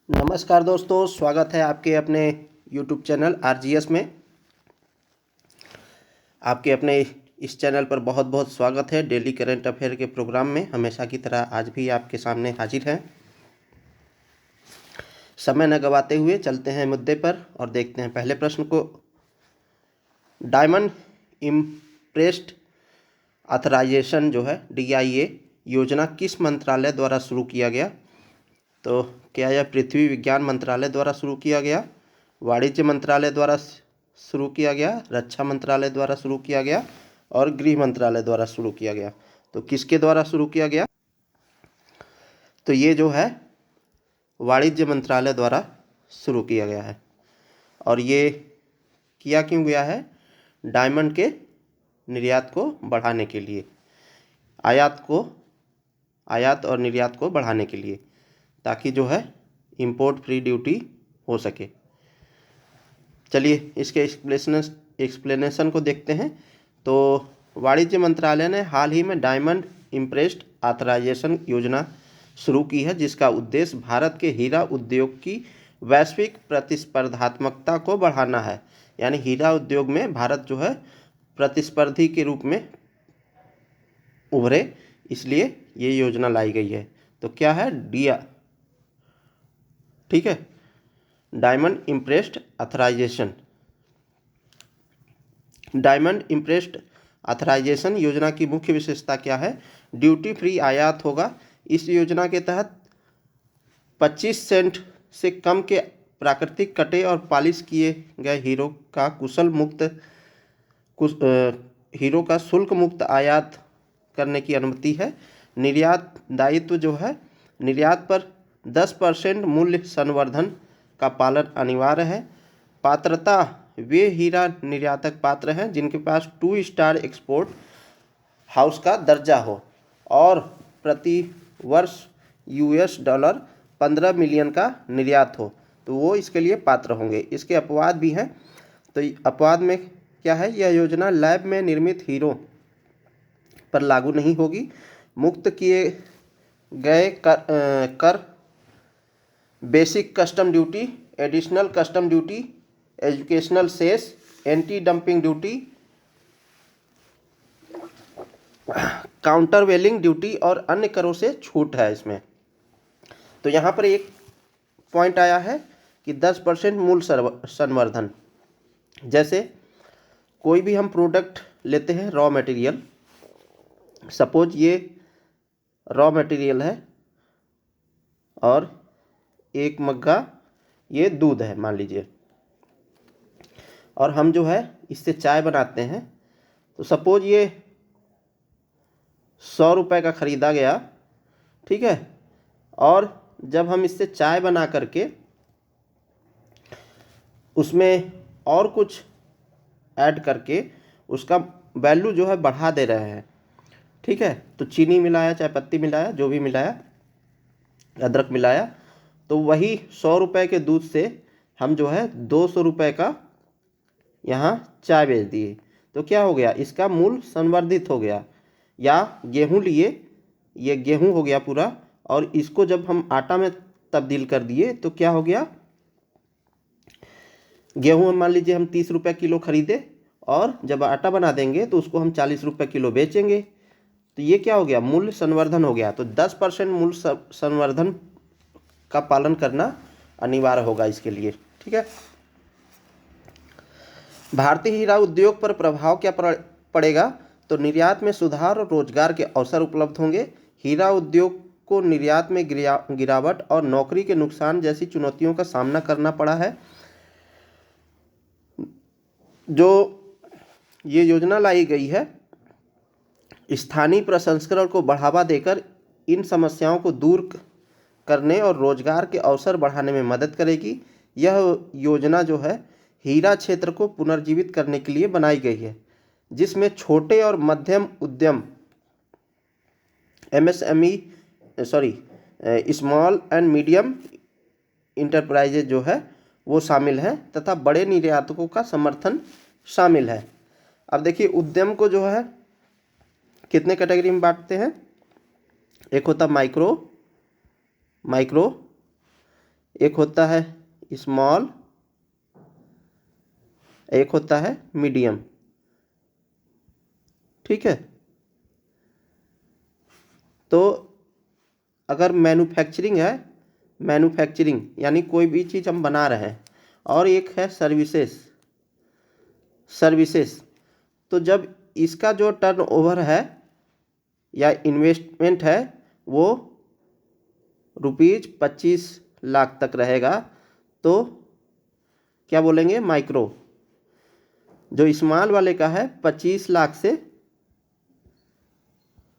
नमस्कार दोस्तों, स्वागत है आपके अपने YouTube चैनल RGS में। आपके अपने इस चैनल पर बहुत बहुत स्वागत है। डेली करंट अफेयर के प्रोग्राम में हमेशा की तरह आज भी आपके सामने हाजिर हैं। समय न गवाते हुए चलते हैं मुद्दे पर और देखते हैं पहले प्रश्न को। डायमंड इम्प्रेस्ड ऑथराइजेशन जो है DIA योजना किस मंत्रालय द्वारा शुरू किया गया? तो क्या यह पृथ्वी विज्ञान मंत्रालय द्वारा शुरू किया गया, वाणिज्य मंत्रालय द्वारा शुरू किया गया, रक्षा मंत्रालय द्वारा शुरू किया गया और गृह मंत्रालय द्वारा शुरू किया गया? तो किसके द्वारा शुरू किया गया? तो ये जो है वाणिज्य मंत्रालय द्वारा शुरू किया गया है। और ये किया क्यों गया है? डायमंड के निर्यात को बढ़ाने के लिए, आयात और निर्यात को बढ़ाने के लिए, ताकि जो है इंपोर्ट फ्री ड्यूटी हो सके। चलिए इसके एक्सप्लेनेशन को देखते हैं। तो वाणिज्य मंत्रालय ने हाल ही में डायमंड इम्प्रेस्ड ऑथराइजेशन योजना शुरू की है, जिसका उद्देश्य भारत के हीरा उद्योग की वैश्विक प्रतिस्पर्धात्मकता को बढ़ाना है। यानी हीरा उद्योग में भारत जो है प्रतिस्पर्धी के रूप में उभरे, इसलिए ये योजना लाई गई है। तो क्या है? ठीक है, diamond imprest authorisation. Diamond imprest authorisation योजना की मुख्य विशेषता क्या है? ड्यूटी फ्री आयात होगा। इस योजना के तहत 25 सेंट से कम के प्राकृतिक कटे और पॉलिश किए गए हीरो का शुल्क मुक्त आयात करने की अनुमति है। निर्यात दायित्व जो है, निर्यात पर 10% मूल्य संवर्धन का पालन अनिवार्य है। पात्रता, वे हीरा निर्यातक पात्र हैं जिनके पास 2 स्टार एक्सपोर्ट हाउस का दर्जा हो और प्रति वर्ष $15 मिलियन का निर्यात हो, तो वो इसके लिए पात्र होंगे। इसके अपवाद भी हैं। तो अपवाद में क्या है? यह योजना लैब में निर्मित हीरो पर लागू नहीं होगी। मुक्त किए गए कर basic custom duty, additional custom duty, educational cess, anti dumping duty, countervailing duty और अन्य करों से छूट है इसमें। तो यहाँ पर एक पॉइंट आया है कि 10% मूल्य संवर्धन। जैसे कोई भी हम प्रोडक्ट लेते हैं, रॉ मटेरियल, सपोज ये रॉ मटेरियल है और एक मग्गा ये दूध है मान लीजिए, और हम जो है इससे चाय बनाते हैं। तो सपोज ये 100 रुपये का ख़रीदा गया, ठीक है, और जब हम इससे चाय बना करके उसमें और कुछ ऐड करके उसका वैल्यू जो है बढ़ा दे रहे हैं, ठीक है, तो चीनी मिलाया, चाय पत्ती मिलाया, जो भी मिलाया, अदरक मिलाया, तो वही 100 रुपये के दूध से हम जो है 200 रुपये का यहाँ चाय बेच दिए। तो क्या हो गया? इसका मूल्य संवर्धित हो गया। या गेहूँ लिए, ये गेहूँ हो गया पूरा, और इसको जब हम आटा में तब्दील कर दिए तो क्या हो गया? गेहूँ मान लीजिए हम 30 रुपये किलो खरीदे और जब आटा बना देंगे तो उसको हम 40 रुपये किलो बेचेंगे। तो ये क्या हो गया? मूल्य संवर्धन हो गया। तो 10% मूल्य संवर्धन का पालन करना अनिवार्य होगा इसके लिए, ठीक है। भारतीय हीरा उद्योग पर प्रभाव क्या पड़ेगा? तो निर्यात में सुधार और रोजगार के अवसर उपलब्ध होंगे। हीरा उद्योग को निर्यात में गिरावट और नौकरी के नुकसान जैसी चुनौतियों का सामना करना पड़ा है। जो ये योजना लाई गई है, स्थानीय प्रसंस्करण को बढ़ावा देकर इन समस्याओं को दूर करने और रोजगार के अवसर बढ़ाने में मदद करेगी। यह योजना जो है हीरा क्षेत्र को पुनर्जीवित करने के लिए बनाई गई है, जिसमें छोटे और मध्यम उद्यम स्मॉल एंड मीडियम इंटरप्राइजेज जो है वो शामिल हैं तथा बड़े निर्यातकों का समर्थन शामिल है। अब देखिए, उद्यम को जो है कितने कैटेगरी में बांटते हैं? एक होता माइक्रो, एक होता है स्मॉल, एक होता है मीडियम। ठीक है, तो अगर मैन्युफैक्चरिंग है, मैन्युफैक्चरिंग यानी कोई भी चीज़ हम बना रहे हैं, और एक है सर्विसेज, सर्विसेज, तो जब इसका जो टर्नओवर है या इन्वेस्टमेंट है वो ₹25 लाख तक रहेगा, तो क्या बोलेंगे, माइक्रो। जो स्मॉल वाले का है 25 लाख से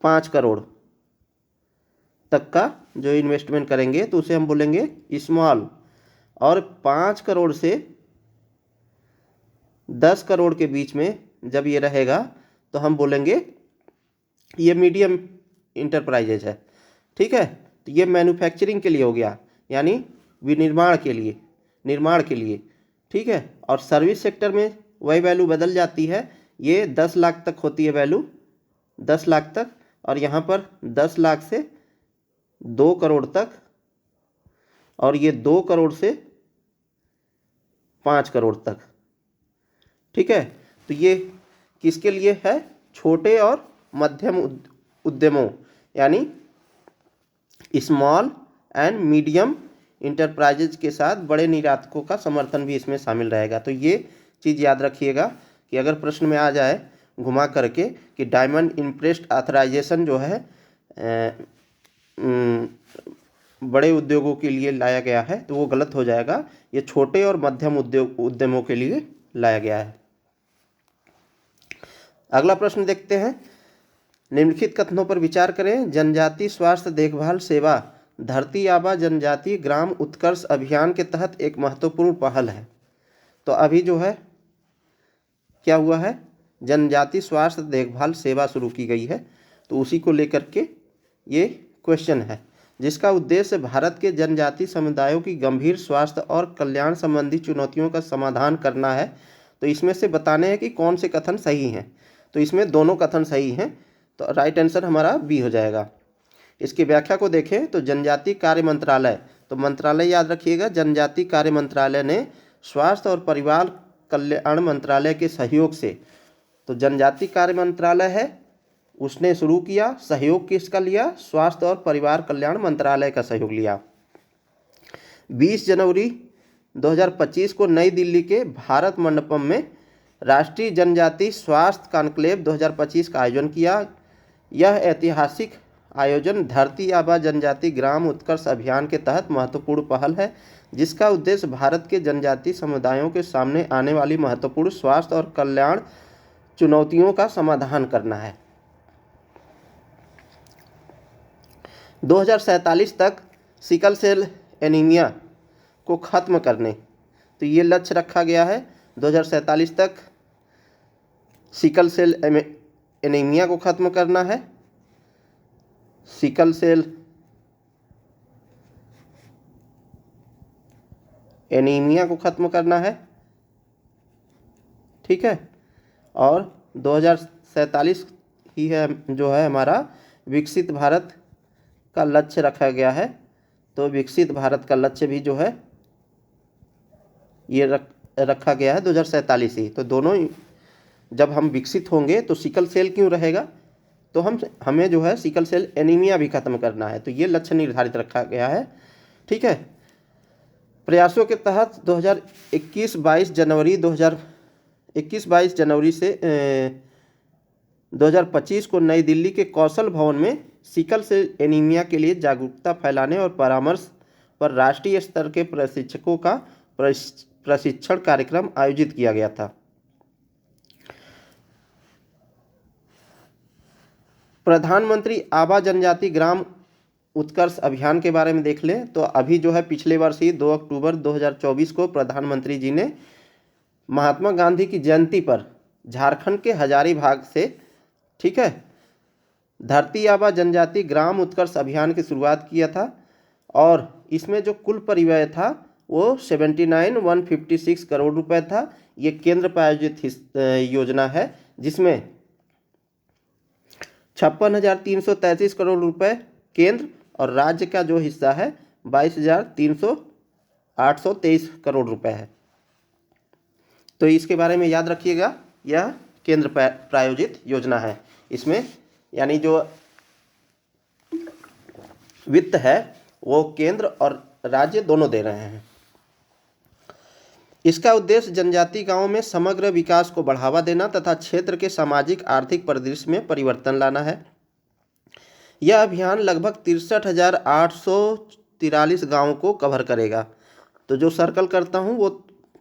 5 करोड़ तक का जो इन्वेस्टमेंट करेंगे तो उसे हम बोलेंगे स्मॉल, और 5 करोड़ से 10 करोड़ के बीच में जब ये रहेगा तो हम बोलेंगे ये मीडियम इंटरप्राइजेज है। ठीक है, तो ये मैन्युफैक्चरिंग के लिए हो गया, यानी विनिर्माण के लिए, निर्माण के लिए। ठीक है, और सर्विस सेक्टर में वही वैल्यू बदल जाती है, ये 10 लाख तक होती है वैल्यू, 10 लाख तक, और यहाँ पर 10 लाख से 2 करोड़ तक, और ये 2 करोड़ से 5 करोड़ तक। ठीक है, तो ये किसके लिए है, छोटे और मध्यम उद्यमों, यानी स्मॉल एंड मीडियम इंटरप्राइजेज के साथ बड़े निर्यातकों का समर्थन भी इसमें शामिल रहेगा। तो ये चीज़ याद रखिएगा कि अगर प्रश्न में आ जाए घुमा करके कि डायमंड इम्प्रेस्ड ऑथराइजेशन जो है बड़े उद्योगों के लिए लाया गया है, तो वो गलत हो जाएगा, ये छोटे और मध्यम उद्यमों के लिए लाया गया है। अगला प्रश्न देखते हैं, निम्नलिखित कथनों पर विचार करें। जनजाति स्वास्थ्य देखभाल सेवा धरती आबा जनजाति ग्राम उत्कर्ष अभियान के तहत एक महत्वपूर्ण पहल है। तो अभी जो है क्या हुआ है, जनजाति स्वास्थ्य देखभाल सेवा शुरू की गई है, तो उसी को लेकर के ये क्वेश्चन है, जिसका उद्देश्य भारत के जनजाति समुदायों की गंभीर स्वास्थ्य और कल्याण संबंधी चुनौतियों का समाधान करना है। तो इसमें से बताने हैं कि कौन से कथन सही हैं। तो इसमें दोनों कथन सही हैं, तो राइट आंसर हमारा बी हो जाएगा। इसकी व्याख्या को देखें तो जनजाति कार्य मंत्रालय, तो मंत्रालय याद रखिएगा, जनजाति कार्य मंत्रालय ने स्वास्थ्य और परिवार कल्याण मंत्रालय के सहयोग से, तो जनजाति कार्य मंत्रालय है उसने शुरू किया, सहयोग किसका लिया, स्वास्थ्य और परिवार कल्याण मंत्रालय का सहयोग लिया। 20 जनवरी 2025 को नई दिल्ली के भारत मंडपम में राष्ट्रीय जनजाति स्वास्थ्य कॉन्क्लेव 2025 का आयोजन किया। यह ऐतिहासिक आयोजन धरती आबा जनजाति ग्राम उत्कर्ष अभियान के तहत महत्वपूर्ण पहल है, जिसका उद्देश्य भारत के जनजाति समुदायों के सामने आने वाली महत्वपूर्ण स्वास्थ्य और कल्याण चुनौतियों का समाधान करना है। 2047 तक सिकल सेल एनीमिया को खत्म करने, तो ये लक्ष्य रखा गया है 2047 तक सिकल सेल एनीमिया को खत्म करना है, सिकल सेल एनीमिया को खत्म करना है। ठीक है, और 2047 ही है जो है हमारा विकसित भारत का लक्ष्य रखा गया है। तो विकसित भारत का लक्ष्य भी जो है ये रखा गया है 2047 ही। तो दोनों जब हम विकसित होंगे तो सिकल सेल क्यों रहेगा, तो हमें जो है सिकल सेल एनीमिया भी खत्म करना है, तो ये लक्ष्य निर्धारित रखा गया है। ठीक है, प्रयासों के तहत 2021-22 जनवरी से 2025 को नई दिल्ली के कौशल भवन में सिकल सेल एनीमिया के लिए जागरूकता फैलाने और परामर्श पर राष्ट्रीय स्तर के प्रशिक्षकों का प्रशिक्षण कार्यक्रम आयोजित किया गया था। प्रधानमंत्री आबा जनजाति ग्राम उत्कर्ष अभियान के बारे में देख लें, तो अभी जो है पिछले वर्ष ही 2 अक्टूबर 2024 को प्रधानमंत्री जी ने महात्मा गांधी की जयंती पर झारखंड के हजारीबाग से, ठीक है, धरती आबा जनजाति ग्राम उत्कर्ष अभियान की शुरुआत किया था, और इसमें जो कुल परिव्यय था वो 79,156 करोड़ रुपए था। ये केंद्र प्रायोजित योजना है, जिसमें 56,333 करोड़ रुपए केंद्र और राज्य का जो हिस्सा है 22,300 823 करोड़ रुपए है। तो इसके बारे में याद रखिएगा, यह केंद्र प्रायोजित योजना है। इसमें यानी जो वित्त है वो केंद्र और राज्य दोनों दे रहे हैं। इसका उद्देश्य जनजातीय गांवों में समग्र विकास को बढ़ावा देना तथा क्षेत्र के सामाजिक आर्थिक परिदृश्य में परिवर्तन लाना है। यह अभियान लगभग 63,843 गांवों को कवर करेगा। तो जो सर्कल करता हूं वो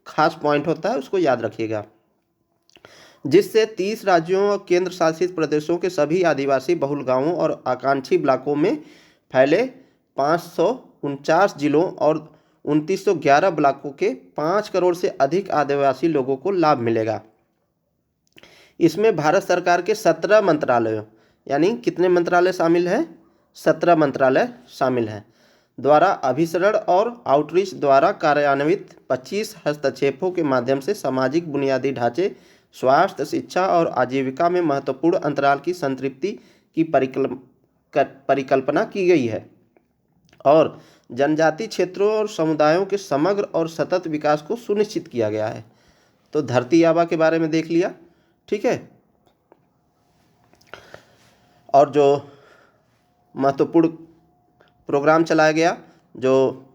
खास पॉइंट होता है, उसको याद रखिएगा। जिससे 30 राज्यों और केंद्र शासित प्रदेशों के सभी आदिवासी बहुल गांवों और आकांक्षी ब्लॉकों में फैले 549 जिलों और 2911 ब्लॉकों के 5 करोड़ से अधिक आदिवासी लोगों को लाभ मिलेगा। इसमें भारत सरकार के 17 मंत्रालयों, यानी कितने मंत्रालय शामिल हैं? 17 मंत्रालय शामिल हैं, द्वारा अभिसरण और आउटरीच द्वारा कार्यान्वित 25 हस्तक्षेपों के माध्यम से सामाजिक बुनियादी ढांचे, स्वास्थ्य, शिक्षा और आजीविका में महत्वपूर्ण अंतराल की संतृप्ति की परिकल्पना की गई है और जनजातीय क्षेत्रों और समुदायों के समग्र और सतत विकास को सुनिश्चित किया गया है। तो धरती आबा के बारे में देख लिया, ठीक है। और जो महत्वपूर्ण प्रोग्राम चलाया गया जो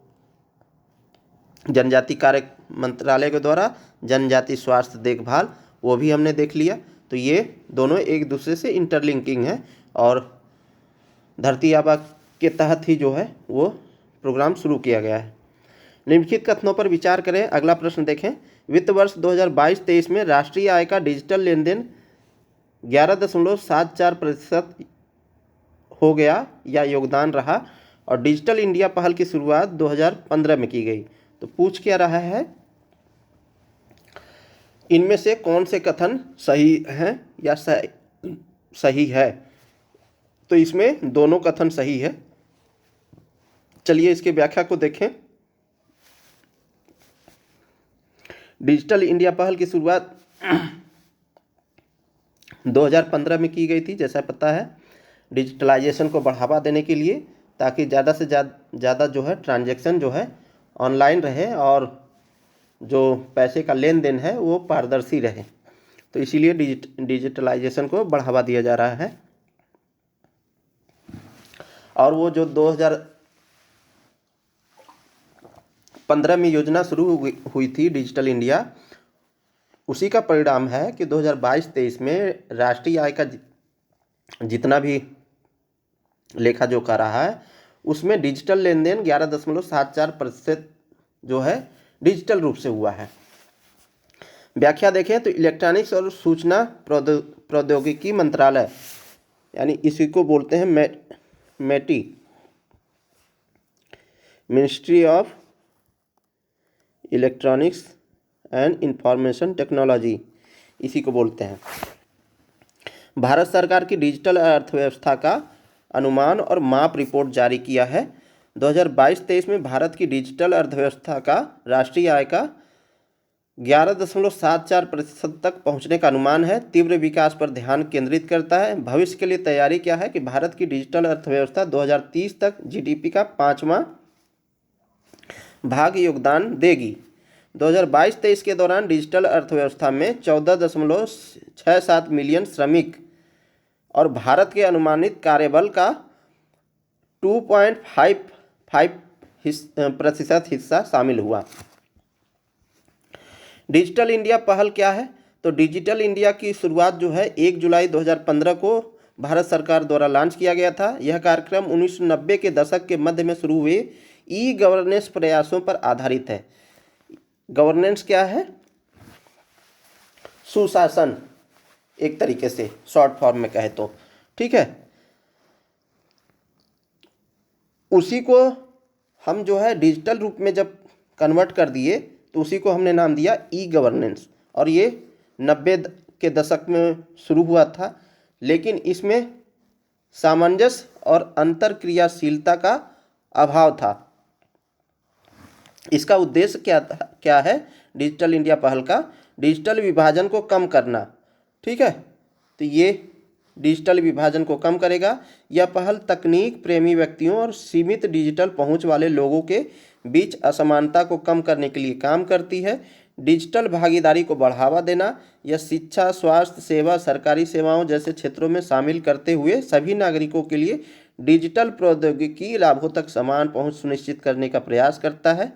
जनजातीय कार्य मंत्रालय के द्वारा, जनजातीय स्वास्थ्य देखभाल, वो भी हमने देख लिया। तो ये दोनों एक दूसरे से इंटरलिंकिंग है और धरती आबा के तहत ही जो है वो प्रोग्राम शुरू किया गया है। निम्नलिखित कथनों पर विचार करें। अगला प्रश्न देखें। वित्त वर्ष 2022-23 में राष्ट्रीय आय का डिजिटल लेन देन 11.74% हो गया या योगदान रहा और डिजिटल इंडिया पहल की शुरुआत 2015 में की गई। तो पूछ क्या रहा है, इनमें से कौन से कथन सही हैं या सही है? तो इसमें दोनों कथन सही है। चलिए इसकी व्याख्या को देखें। डिजिटल इंडिया पहल की शुरुआत 2015 में की गई थी, जैसा पता है, डिजिटलाइजेशन को बढ़ावा देने के लिए, ताकि ज़्यादा से ज़्यादा जो है ट्रांजैक्शन जो है ऑनलाइन रहे और जो पैसे का लेन देन है वो पारदर्शी रहे। तो इसीलिए डिजिटलाइजेशन को बढ़ावा दिया जा रहा है। और वो जो 2015 में योजना शुरू हुई थी डिजिटल इंडिया, उसी का परिणाम है कि 2022-23 में राष्ट्रीय आय का जितना भी लेखा जोखा रहा है उसमें डिजिटल लेन देन 11.74% जो है डिजिटल रूप से हुआ है। व्याख्या देखें तो इलेक्ट्रॉनिक्स और सूचना प्रौद्योगिकी मंत्रालय, यानी इसी को बोलते हैं MeitY, ministry of electronics and information technology, इसी को बोलते हैं, भारत सरकार की डिजिटल अर्थव्यवस्था का अनुमान और माप रिपोर्ट जारी किया है। 2022-23 में भारत की डिजिटल अर्थव्यवस्था का राष्ट्रीय आय का 11.74% तक पहुंचने का अनुमान है। तीव्र विकास पर ध्यान केंद्रित करता है। भविष्य के लिए तैयारी क्या है कि भारत की डिजिटल अर्थव्यवस्था 2030 तक जीडीपी का 5वां भाग योगदान देगी। 2022-23 के दौरान डिजिटल अर्थव्यवस्था में 14.67 मिलियन श्रमिक और भारत के अनुमानित कार्यबल का 2.55% हिस्सा शामिल हुआ। डिजिटल इंडिया पहल क्या है? तो डिजिटल इंडिया की शुरुआत जो है 1 जुलाई 2015 को भारत सरकार द्वारा लॉन्च किया गया था। यह कार्यक्रम 1990 के दशक के मध्य में शुरू हुए ई गवर्नेंस प्रयासों पर आधारित है। गवर्नेंस क्या है? सुशासन, एक तरीके से शॉर्ट फॉर्म में कहे तो, ठीक है। उसी को हम जो है डिजिटल रूप में जब कन्वर्ट कर दिए तो उसी को हमने नाम दिया ई गवर्नेंस। और ये 90 के दशक में शुरू हुआ था, लेकिन इसमें सामंजस्य और अंतरक्रियाशीलता का अभाव था। इसका उद्देश्य क्या है डिजिटल इंडिया पहल का? डिजिटल विभाजन को कम करना, ठीक है। तो ये डिजिटल विभाजन को कम करेगा। यह पहल तकनीक प्रेमी व्यक्तियों और सीमित डिजिटल पहुंच वाले लोगों के बीच असमानता को कम करने के लिए काम करती है। डिजिटल भागीदारी को बढ़ावा देना, यह शिक्षा, स्वास्थ्य सेवा, सरकारी सेवाओं जैसे क्षेत्रों में शामिल करते हुए सभी नागरिकों के लिए डिजिटल प्रौद्योगिकी लाभों तक समान पहुंच सुनिश्चित करने का प्रयास करता है।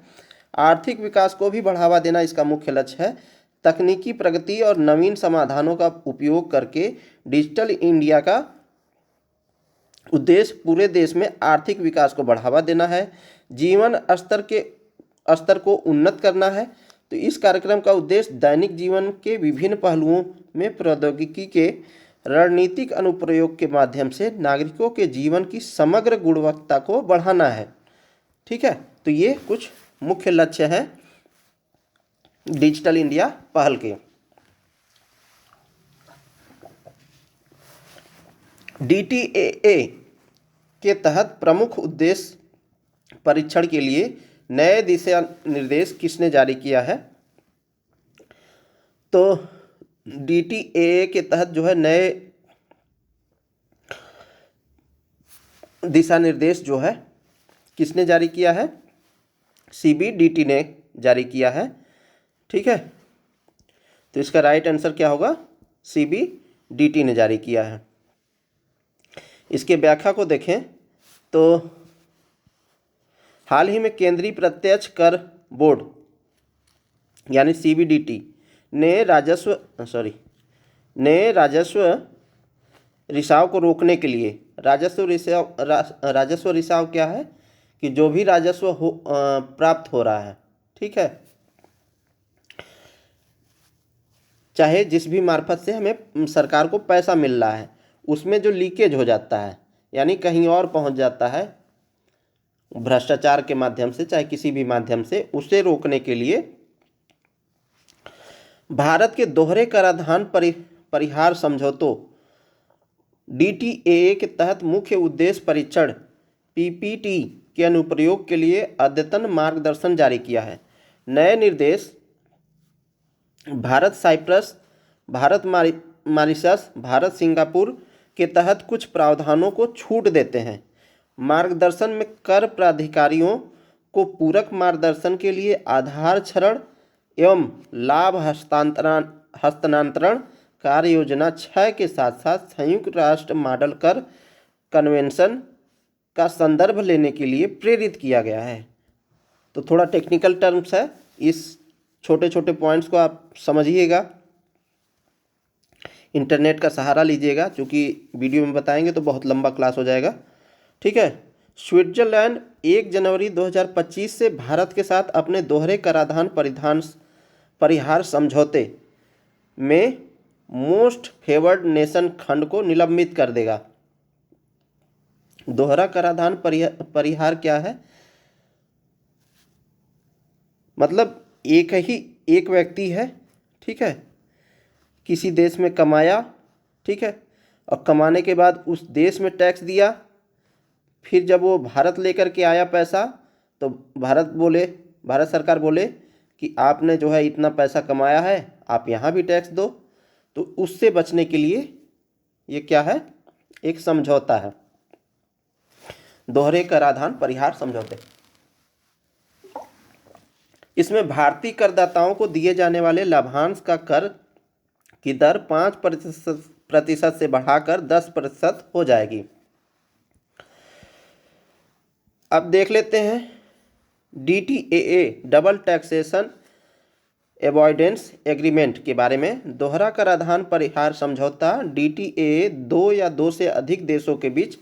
आर्थिक विकास को भी बढ़ावा देना इसका मुख्य लक्ष्य है। तकनीकी प्रगति और नवीन समाधानों का उपयोग करके डिजिटल इंडिया का उद्देश्य पूरे देश में आर्थिक विकास को बढ़ावा देना है, जीवन स्तर को उन्नत करना है। तो इस कार्यक्रम का उद्देश्य दैनिक जीवन के विभिन्न पहलुओं में प्रौद्योगिकी के रणनीतिक अनुप्रयोग के माध्यम से नागरिकों के जीवन की समग्र गुणवत्ता को बढ़ाना है। ठीक है, तो ये कुछ मुख्य लक्ष्य हैं डिजिटल इंडिया पहल के। DTAA के तहत प्रमुख उद्देश्य परीक्षण के लिए नए दिशा निर्देश किसने जारी किया है? तो DTAA के तहत जो है नए दिशा निर्देश जो है किसने जारी किया है? CBDT ने जारी किया है। ठीक है, तो इसका राइट आंसर क्या होगा? CBDT ने जारी किया है। इसके व्याख्या को देखें तो हाल ही में केंद्रीय प्रत्यक्ष कर बोर्ड यानी CBDT ने राजस्व रिसाव को रोकने के लिए राजस्व रिसाव क्या है कि जो भी राजस्व प्राप्त हो रहा है, ठीक है, चाहे जिस भी मार्फत से हमें सरकार को पैसा मिल रहा है उसमें जो लीकेज हो जाता है यानी कहीं और पहुंच जाता है भ्रष्टाचार के माध्यम से चाहे किसी भी माध्यम से, उसे रोकने के लिए भारत के दोहरे कराधान परिहार समझौतों DTAA के तहत मुख्य उद्देश्य परीक्षण PPT के अनुप्रयोग के लिए अद्यतन मार्गदर्शन जारी किया है। नए निर्देश Bharat Cyprus, Bharat Mauritius, Bharat Singapore के तहत कुछ प्रावधानों को छूट देते हैं। मार्गदर्शन में कर प्राधिकारियों को पूरक मार्गदर्शन के लिए आधार क्षरण एवं लाभ हस्तांतरण कार्य योजना 6 के साथ साथ संयुक्त राष्ट्र मॉडल कर कन्वेंशन का संदर्भ लेने के लिए प्रेरित किया गया है। तो थोड़ा टेक्निकल टर्म्स है, इस छोटे छोटे पॉइंट्स को आप समझिएगा, इंटरनेट का सहारा लीजिएगा, क्योंकि वीडियो में बताएंगे तो बहुत लंबा क्लास हो जाएगा। ठीक है, स्विट्जरलैंड 1 जनवरी 2025 से भारत के साथ अपने दोहरे कराधान परिहार समझौते में मोस्ट फेवर्ड नेशन खंड को निलंबित कर देगा। दोहरा कराधान परिहार क्या है? मतलब एक व्यक्ति है, ठीक है, किसी देश में कमाया, ठीक है, और कमाने के बाद उस देश में टैक्स दिया, फिर जब वो भारत लेकर के आया पैसा तो भारत सरकार बोले कि आपने जो है इतना पैसा कमाया है, आप यहाँ भी टैक्स दो। तो उससे बचने के लिए ये क्या है? एक समझौता है, दोहरे कराधान परिहार समझौते। इसमें भारतीय करदाताओं को दिए जाने वाले लाभांश का कर की दर 5% से बढ़ाकर 10% हो जाएगी। अब देख लेते हैं DTAA double taxation avoidance agreement के बारे में। दोहरा कराधान परिहार समझौता DTAA 2 या 2 से अधिक देशों के बीच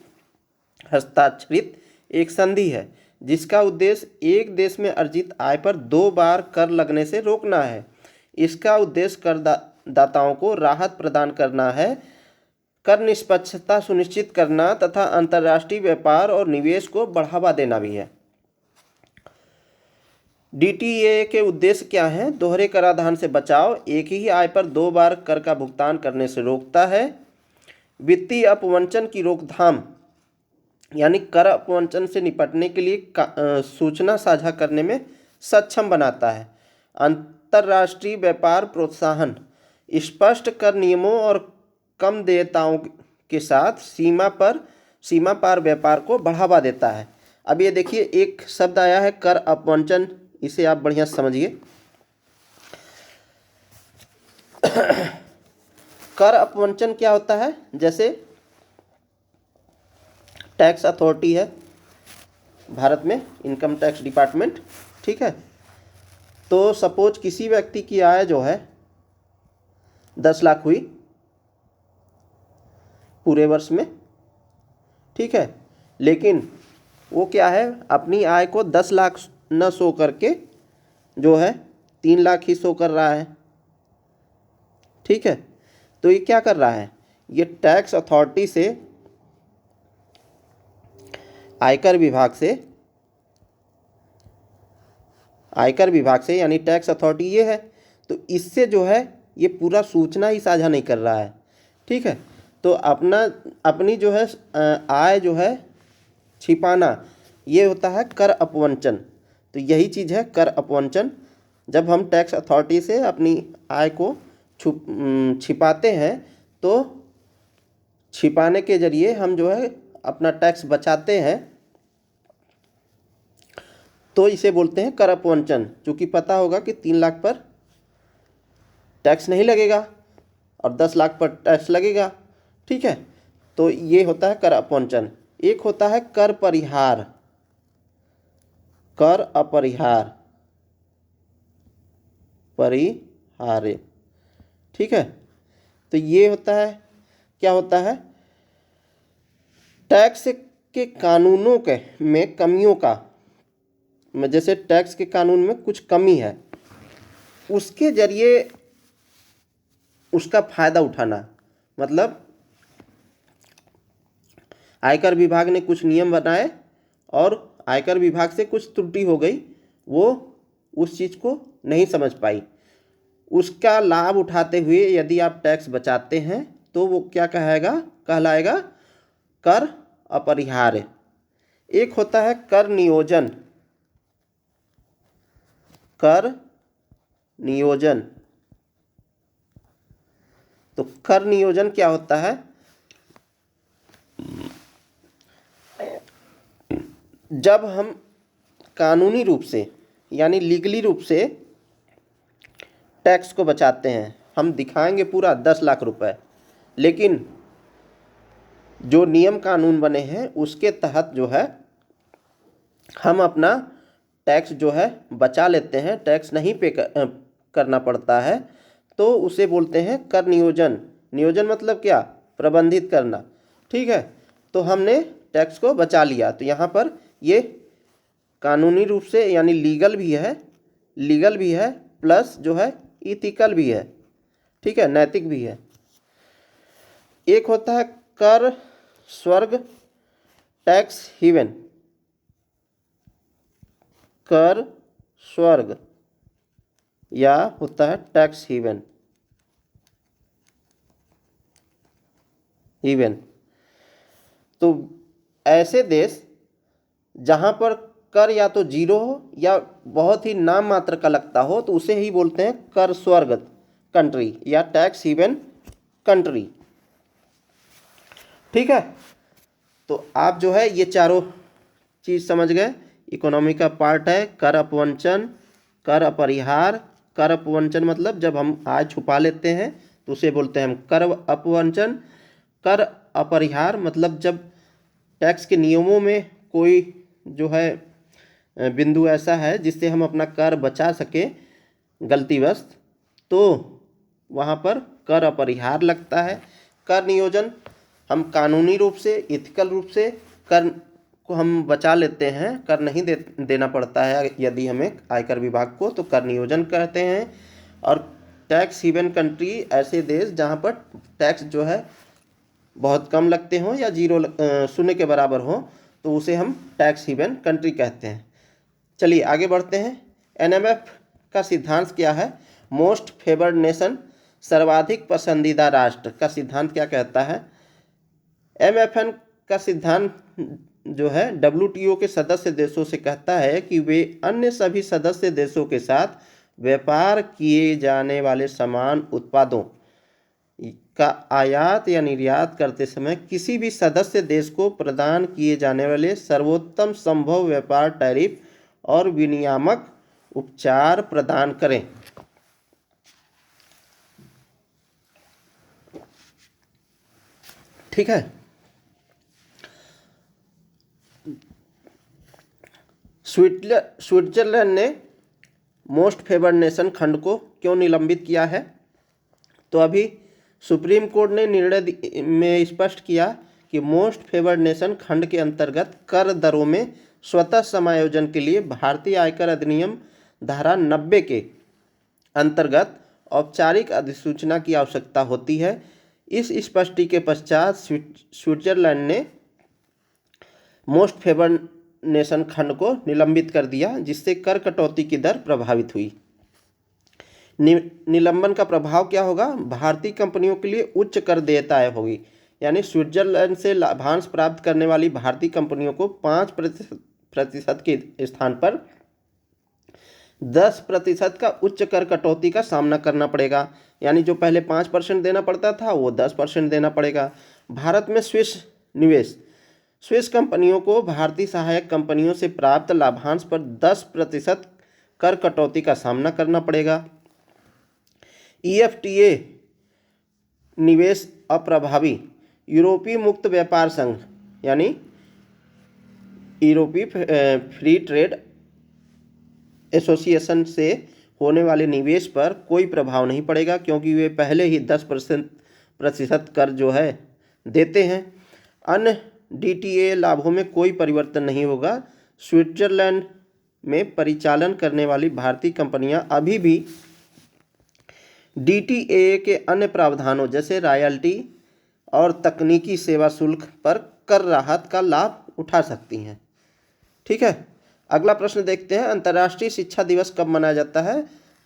हस्ताक्षरित एक संधि है जिसका उद्देश्य एक देश में अर्जित आय पर 2 बार कर लगने से रोकना है। इसका उद्देश्य करदाताओं को राहत प्रदान करना है, कर निष्पक्षता सुनिश्चित करना तथा अंतर्राष्ट्रीय व्यापार और निवेश को बढ़ावा देना भी है। DTAA के उद्देश्य क्या हैं? दोहरे कराधान से बचाव, एक ही आय पर 2 बार कर का भुगतान करने से रोकता है, वित्तीय अपवंचन की रोकथाम यानी कर अपवंचन से निपटने के लिए सूचना साझा करने में सक्षम बनाता है, अंतर्राष्ट्रीय व्यापार प्रोत्साहन, स्पष्ट कर नियमों और कम देयताओं के साथ सीमा पार व्यापार को बढ़ावा देता है, अब ये देखिए एक शब्द आया है कर अपवंचन, इसे आप बढ़िया समझिए। कर अपवंचन क्या होता है? जैसे टैक्स अथॉरिटी है भारत में, इनकम टैक्स डिपार्टमेंट, ठीक है। तो सपोज किसी व्यक्ति की आय जो है 10 लाख हुई पूरे वर्ष में, ठीक है, लेकिन वो क्या है, अपनी आय को 10 लाख न शो करके जो है 3 लाख ही शो कर रहा है, ठीक है। तो ये क्या कर रहा है, ये टैक्स अथॉरिटी से, आयकर विभाग से यानी टैक्स अथॉरिटी ये है, तो इससे जो है ये पूरा सूचना ही साझा नहीं कर रहा है, ठीक है। तो अपनी जो है आय जो है छिपाना, ये होता है कर अपवंचन। तो यही चीज़ है कर अपवंचन। जब हम टैक्स अथॉरिटी से अपनी आय को छिपाते हैं, तो छिपाने के जरिए हम जो है अपना टैक्स बचाते हैं, तो इसे बोलते हैं कर अपवंचन। चूँकि पता होगा कि 3 लाख पर टैक्स नहीं लगेगा और 10 लाख पर टैक्स लगेगा, ठीक है। तो ये होता है कर अपवंचन। एक होता है कर परिहार, कर अपरिहार, परिहार्य, ठीक है। तो ये होता है, क्या होता है, टैक्स के कानूनों के में कमियों का, जैसे टैक्स के कानून में कुछ कमी है, उसके जरिए उसका फायदा उठाना। मतलब आयकर विभाग ने कुछ नियम बनाए और आयकर विभाग से कुछ त्रुटि हो गई, वो उस चीज़ को नहीं समझ पाई, उसका लाभ उठाते हुए यदि आप टैक्स बचाते हैं तो वो क्या कहलाएगा कर अपरिहार्य। एक होता है कर नियोजन, कर नियोजन। तो कर नियोजन क्या होता है, जब हम कानूनी रूप से यानी लीगली रूप से टैक्स को बचाते हैं, हम दिखाएंगे पूरा 10 लाख रुपए, लेकिन जो नियम कानून बने हैं उसके तहत जो है हम अपना टैक्स जो है बचा लेते हैं, टैक्स नहीं करना पड़ता है, तो उसे बोलते हैं कर नियोजन। नियोजन मतलब क्या, प्रबंधित करना, ठीक है। तो हमने टैक्स को बचा लिया। तो यहाँ पर ये कानूनी रूप से यानी लीगल भी है प्लस जो है इथिकल भी है, ठीक है, नैतिक भी है। एक होता है कर स्वर्ग, टैक्स हेवन, कर स्वर्ग या होता है टैक्स हेवन। तो ऐसे देश जहाँ पर कर या तो जीरो हो या बहुत ही नाम मात्र का लगता हो, तो उसे ही बोलते हैं कर स्वर्ग कंट्री या टैक्स हेवन कंट्री, ठीक है। तो आप जो है ये चारों चीज़ समझ गए। इकोनॉमी का पार्ट है कर अपवंचन, कर अपरिहार। कर अपवंचन मतलब जब हम आय छुपा लेते हैं तो उसे बोलते हैं हम कर अपवंचन। कर अपरिहार मतलब जब टैक्स के नियमों में कोई जो है बिंदु ऐसा है जिससे हम अपना कर बचा सके गलतीवश, तो वहाँ पर कर अपरिहार लगता है। कर नियोजन हम कानूनी रूप से, इथिकल रूप से कर को हम बचा लेते हैं, कर नहीं देना पड़ता है यदि हमें आयकर विभाग को, तो कर नियोजन कहते हैं। और टैक्स हेवन कंट्री ऐसे देश जहाँ पर टैक्स जो है बहुत कम लगते हों या शून्य के बराबर हो, तो उसे हम टैक्स हेवन कंट्री कहते हैं। चलिए आगे बढ़ते हैं। एनएमएफ का सिद्धांत क्या है, मोस्ट फेवर्ड नेशन, सर्वाधिक पसंदीदा राष्ट्र का सिद्धांत क्या कहता है। एमएफएन का सिद्धांत जो है डब्ल्यूटीओ के सदस्य देशों से कहता है कि वे अन्य सभी सदस्य देशों के साथ व्यापार किए जाने वाले समान उत्पादों का आयात या निर्यात करते समय किसी भी सदस्य देश को प्रदान किए जाने वाले सर्वोत्तम संभव व्यापार टैरिफ और विनियामक उपचार प्रदान करें। ठीक है। स्विट्जरलैंड ने मोस्ट फेवर्ड नेशन खंड को क्यों निलंबित किया है? तो अभी सुप्रीम कोर्ट ने निर्णय में स्पष्ट किया कि मोस्ट फेवर्ड नेशन खंड के अंतर्गत कर दरों में स्वतः समायोजन के लिए भारतीय आयकर अधिनियम धारा 90 के अंतर्गत औपचारिक अधिसूचना की आवश्यकता होती है। इस स्पष्टी के पश्चात स्विट्जरलैंड ने मोस्ट फेवर्ड नेशन खंड को निलंबित कर दिया, जिससे कर कटौती की दर प्रभावित हुई। निलंबन का प्रभाव क्या होगा? भारतीय कंपनियों के लिए उच्च कर देयता आय होगी, यानी स्विट्जरलैंड से लाभांश प्राप्त करने वाली भारतीय कंपनियों को 5% के स्थान पर 10% का उच्च कर कटौती का सामना करना पड़ेगा। यानी जो पहले 5% देना पड़ता था वो 10% देना पड़ेगा। भारत में स्विस कंपनियों को भारतीय सहायक कंपनियों से प्राप्त लाभांश पर 10% कर कटौती का सामना करना पड़ेगा। EFTA निवेश अप्रभावी यूरोपीय मुक्त व्यापार संघ यानी यूरोपीय फ्री ट्रेड एसोसिएशन से होने वाले निवेश पर कोई प्रभाव नहीं पड़ेगा, क्योंकि वे पहले ही 10% कर जो है देते हैं। अन्य DTA लाभों में कोई परिवर्तन नहीं होगा। स्विट्जरलैंड में परिचालन करने वाली भारतीय कंपनियां अभी भी DTA के अन्य प्रावधानों जैसे रॉयल्टी और तकनीकी सेवा शुल्क पर कर राहत का लाभ उठा सकती हैं। ठीक है। अगला प्रश्न देखते हैं, अंतर्राष्ट्रीय शिक्षा दिवस कब मनाया जाता है?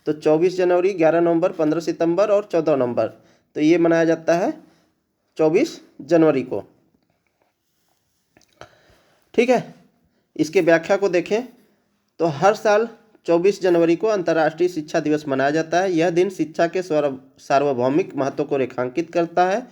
तो 24 जनवरी, 11 नवंबर, 15 सितंबर और 14 नवंबर। तो ये मनाया जाता है 24 जनवरी को। ठीक है। इसके व्याख्या को देखें तो हर साल 24 जनवरी को अंतर्राष्ट्रीय शिक्षा दिवस मनाया जाता है। यह दिन शिक्षा के सार्वभौमिक महत्व को रेखांकित करता है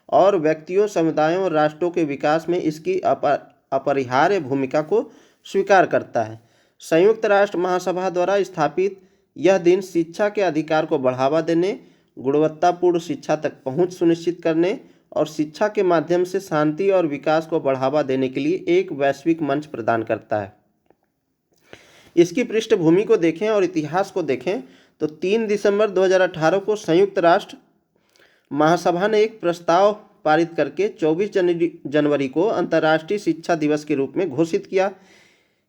और व्यक्तियों, समुदायों और राष्ट्रों के विकास में इसकी अपरिहार्य भूमिका को स्वीकार करता है। संयुक्त राष्ट्र महासभा द्वारा स्थापित यह दिन शिक्षा के अधिकार को बढ़ावा देने, गुणवत्तापूर्ण शिक्षा तक पहुंच सुनिश्चित करने और शिक्षा के माध्यम से शांति और विकास को बढ़ावा देने के लिए एक वैश्विक मंच प्रदान करता है। इसकी पृष्ठभूमि को देखें और इतिहास को देखें तो 3 दिसंबर 2018 को संयुक्त राष्ट्र महासभा ने एक प्रस्ताव पारित करके 24 जनवरी को अंतर्राष्ट्रीय शिक्षा दिवस के रूप में घोषित किया।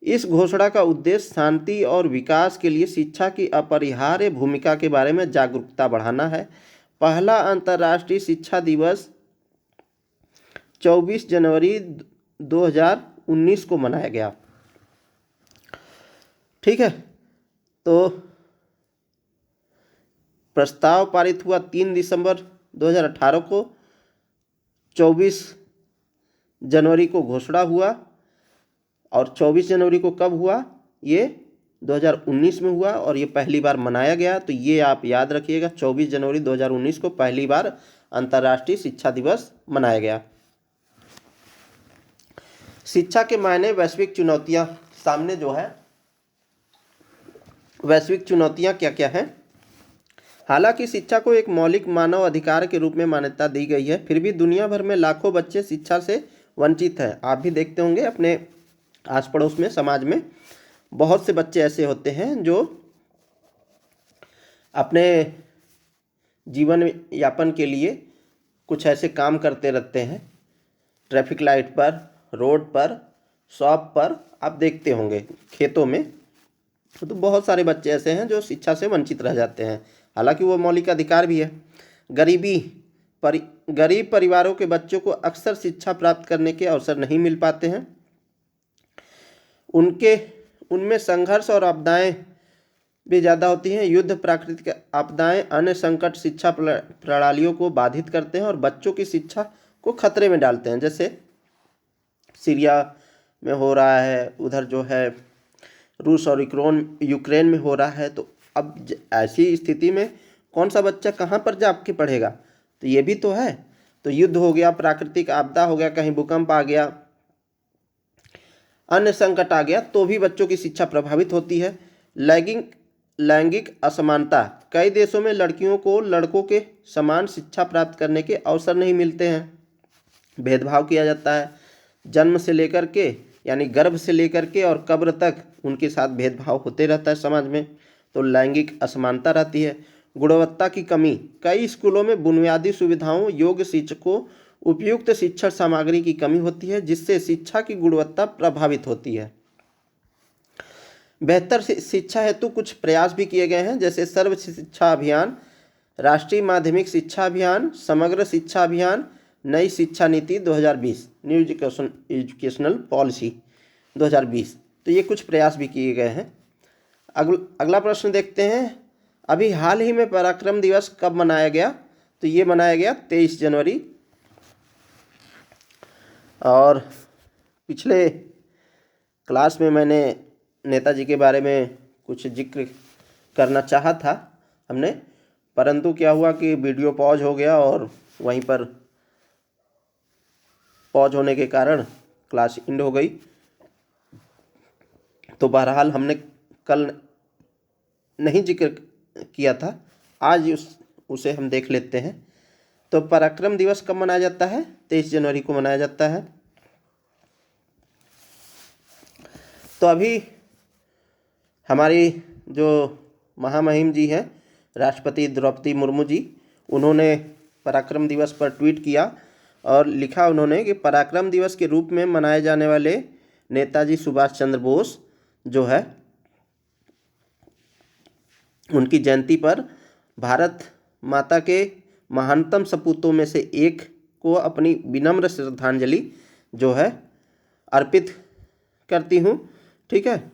इस घोषणा का उद्देश्य शांति और विकास के लिए शिक्षा की अपरिहार्य भूमिका के बारे में जागरूकता बढ़ाना है। पहला अंतर्राष्ट्रीय शिक्षा दिवस 24 जनवरी 2019 को मनाया गया। ठीक है। तो प्रस्ताव पारित हुआ 3 दिसंबर 2018 को, 24 जनवरी को घोषणा हुआ और 24 जनवरी को कब हुआ? ये 2019 में हुआ और ये पहली बार मनाया गया। तो ये आप याद रखिएगा, 24 जनवरी 2019 को पहली बार अंतर्राष्ट्रीय शिक्षा दिवस मनाया गया। शिक्षा के मायने, वैश्विक चुनौतियां सामने जो है, वैश्विक चुनौतियां क्या क्या हैं? हालांकि शिक्षा को एक मौलिक मानव अधिकार के रूप में मान्यता दी गई है, फिर भी दुनिया भर में लाखों बच्चे शिक्षा से वंचित हैं। आप भी देखते होंगे अपने आस पड़ोस में, समाज में बहुत से बच्चे ऐसे होते हैं जो अपने जीवन यापन के लिए कुछ ऐसे काम करते रहते हैं। ट्रैफिक लाइट पर, रोड पर, शॉप पर, आप देखते होंगे खेतों में। तो बहुत सारे बच्चे ऐसे हैं जो शिक्षा से वंचित रह जाते हैं, हालांकि वो मौलिक अधिकार भी है। गरीब परिवारों के बच्चों को अक्सर शिक्षा प्राप्त करने के अवसर नहीं मिल पाते हैं। उनमें संघर्ष और आपदाएं भी ज़्यादा होती हैं। युद्ध, प्राकृतिक आपदाएं, अन्य संकट शिक्षा प्रणालियों को बाधित करते हैं और बच्चों की शिक्षा को खतरे में डालते हैं। जैसे सीरिया में हो रहा है, उधर जो है रूस और यूक्रेन में हो रहा है। तो अब ऐसी स्थिति में कौन सा बच्चा कहाँ पर जाके पढ़ेगा? तो ये भी तो है। तो युद्ध हो गया, प्राकृतिक आपदा हो गया, कहीं भूकंप आ गया, अन्य संकट आ गया, तो भी बच्चों की शिक्षा प्रभावित होती है। लैंगिक लैंगिक असमानता, कई देशों में लड़कियों को लड़कों के समान शिक्षा प्राप्त करने के अवसर नहीं मिलते हैं, भेदभाव किया जाता है। जन्म से लेकर के यानी गर्भ से लेकर के और कब्र तक उनके साथ भेदभाव होते रहता है समाज में। तो लैंगिक असमानता रहती है। गुणवत्ता की कमी, कई स्कूलों में बुनियादी सुविधाओं, योग्य शिक्षकों, उपयुक्त शिक्षण सामग्री की कमी होती है, जिससे शिक्षा की गुणवत्ता प्रभावित होती है। बेहतर शिक्षा हेतु कुछ प्रयास भी किए गए हैं, जैसे सर्व शिक्षा अभियान, राष्ट्रीय माध्यमिक शिक्षा अभियान, समग्र शिक्षा अभियान, नई शिक्षा नीति 2020, न्यू एजुकेशनल पॉलिसी 2020। तो ये कुछ प्रयास भी किए गए हैं। अगला प्रश्न देखते हैं, अभी हाल ही में पराक्रम दिवस कब मनाया गया? तो ये मनाया गया 23 जनवरी। और पिछले क्लास में मैंने नेताजी के बारे में कुछ जिक्र करना चाहा था हमने, परंतु क्या हुआ कि वीडियो पॉज हो गया और वहीं पर पॉज होने के कारण क्लास एंड हो गई। तो बहरहाल हमने कल नहीं जिक्र किया था, आज उसे हम देख लेते हैं। तो पराक्रम दिवस कब मनाया जाता है? 23 जनवरी को मनाया जाता है। तो अभी हमारी जो महामहिम जी हैं, राष्ट्रपति द्रौपदी मुर्मू जी, उन्होंने पराक्रम दिवस पर ट्वीट किया और लिखा उन्होंने कि पराक्रम दिवस के रूप में मनाए जाने वाले नेताजी सुभाष चंद्र बोस जो है, उनकी जयंती पर भारत माता के महानतम सपूतों में से एक को अपनी विनम्र श्रद्धांजलि जो है अर्पित करती हूँ। ठीक है।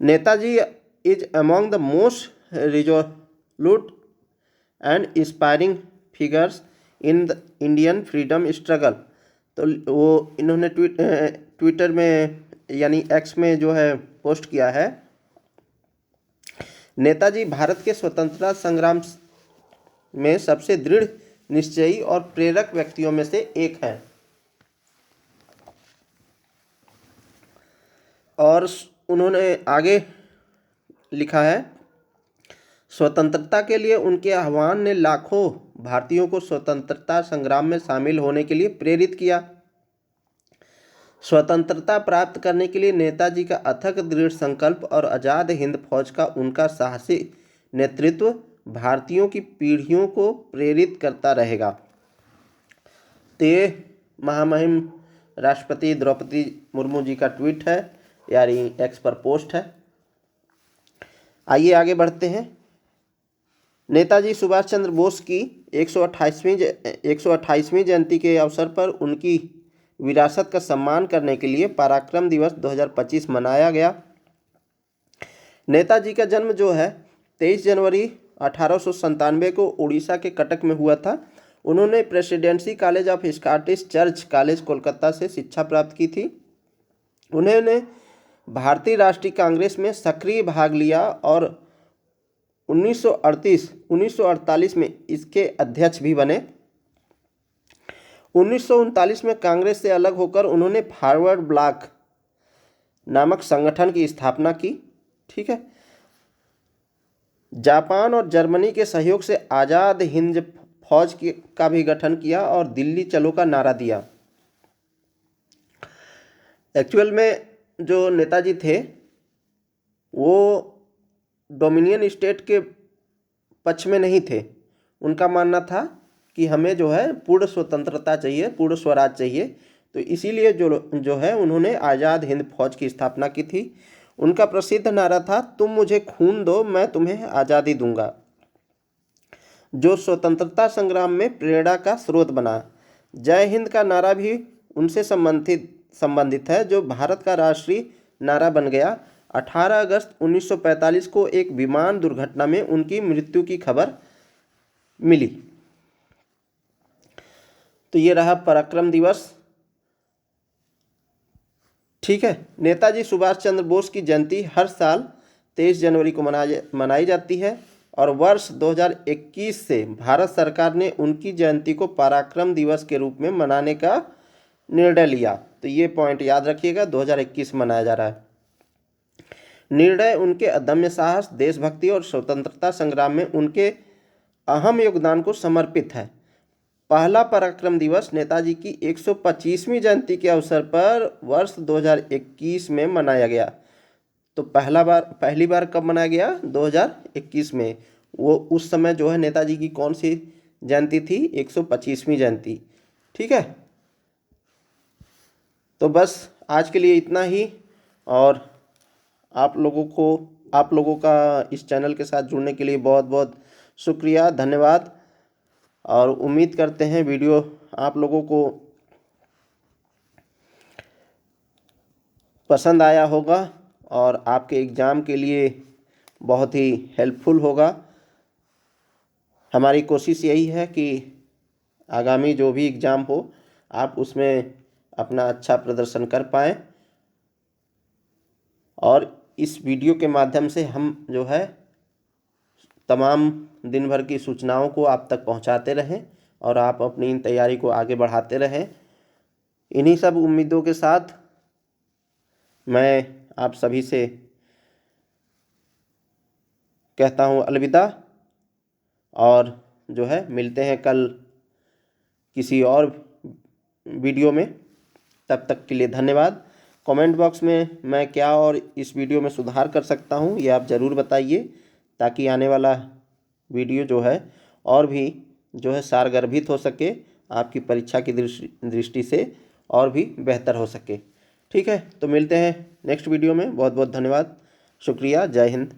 Netaji is among the most resolute and inspiring figures in the Indian freedom struggle. तो वो इन्होंने ट्विटर में यानी एक्स में जो है पोस्ट किया है, नेताजी भारत के स्वतंत्रता संग्राम में सबसे दृढ़ निश्चयी और प्रेरक व्यक्तियों में से एक हैं। और उन्होंने आगे लिखा है, स्वतंत्रता के लिए उनके आह्वान ने लाखों भारतीयों को स्वतंत्रता संग्राम में शामिल होने के लिए प्रेरित किया। स्वतंत्रता प्राप्त करने के लिए नेताजी का अथक दृढ़ संकल्प और आज़ाद हिंद फौज का उनका साहसी नेतृत्व भारतीयों की पीढ़ियों को प्रेरित करता रहेगा। तो ये महामहिम राष्ट्रपति द्रौपदी मुर्मू जी का ट्वीट है, यानी एक्स पर पोस्ट है। आइए आगे बढ़ते हैं। नेताजी सुभाष चंद्र बोस की 128वीं जयंती के अवसर पर उनकी विरासत का सम्मान करने के लिए पराक्रम दिवस 2025 मनाया गया। नेताजी का जन्म जो है 23 जनवरी 1897 को उड़ीसा के कटक में हुआ था। उन्होंने presidency college of Scottish church college Kolkata से शिक्षा प्राप्त की थी। उन्होंने भारतीय राष्ट्रीय कांग्रेस में सक्रिय भाग लिया और 1948 में इसके अध्यक्ष भी बने। 1939 में कांग्रेस से अलग होकर उन्होंने फॉरवर्ड ब्लॉक नामक संगठन की स्थापना की। ठीक है। जापान और जर्मनी के सहयोग से आज़ाद हिंद फौज का भी गठन किया और दिल्ली चलो का नारा दिया। एक्चुअल में जो नेताजी थे वो डोमिनियन स्टेट के पक्ष में नहीं थे। उनका मानना था कि हमें जो है पूर्ण स्वतंत्रता चाहिए, पूर्ण स्वराज चाहिए। तो इसीलिए जो है उन्होंने आज़ाद हिंद फौज की स्थापना की थी। उनका प्रसिद्ध नारा था, तुम मुझे खून दो मैं तुम्हें आज़ादी दूंगा, जो स्वतंत्रता संग्राम में प्रेरणा का स्रोत बना। जय हिंद का नारा भी उनसे संबंधित है, जो भारत का राष्ट्रीय नारा बन गया। 18 अगस्त 1945 को एक विमान दुर्घटना में उनकी मृत्यु की खबर मिली। तो ये रहा पराक्रम दिवस। ठीक है। नेताजी सुभाष चंद्र बोस की जयंती हर साल 23 जनवरी को मनाई जाती है। और वर्ष 2021 से भारत सरकार ने उनकी जयंती को पराक्रम दिवस के रूप में मनाने का निर्णय लिया। तो ये पॉइंट याद रखिएगा, 2021 मनाया जा रहा है। निर्णय उनके अदम्य साहस, देशभक्ति और स्वतंत्रता संग्राम में उनके अहम योगदान को समर्पित है। पहला पराक्रम दिवस नेताजी की 125वीं जयंती के अवसर पर वर्ष 2021 में मनाया गया। तो पहली बार कब मनाया गया? 2021 में। वो उस समय जो है नेताजी की कौन सी जयंती थी? 125वीं जयंती। ठीक है, तो बस आज के लिए इतना ही। और आप लोगों का इस चैनल के साथ जुड़ने के लिए बहुत बहुत शुक्रिया, धन्यवाद। और उम्मीद करते हैं वीडियो आप लोगों को पसंद आया होगा और आपके एग्ज़ाम के लिए बहुत ही हेल्पफुल होगा। हमारी कोशिश यही है कि आगामी जो भी एग्ज़ाम हो आप उसमें अपना अच्छा प्रदर्शन कर पाएँ। और इस वीडियो के माध्यम से हम जो है तमाम दिन भर की सूचनाओं को आप तक पहुंचाते रहें और आप अपनी तैयारी को आगे बढ़ाते रहें। इन्हीं सब उम्मीदों के साथ मैं आप सभी से कहता हूं अलविदा, और जो है मिलते हैं कल किसी और वीडियो में। तब तक के लिए धन्यवाद। कमेंट बॉक्स में मैं क्या और इस वीडियो में सुधार कर सकता हूं ये आप ज़रूर बताइए, ताकि आने वाला वीडियो जो है और भी जो है सारगर्भित हो सके, आपकी परीक्षा की दृष्टि से और भी बेहतर हो सके। ठीक है, तो मिलते हैं नेक्स्ट वीडियो में। बहुत बहुत धन्यवाद, शुक्रिया, जय हिंद।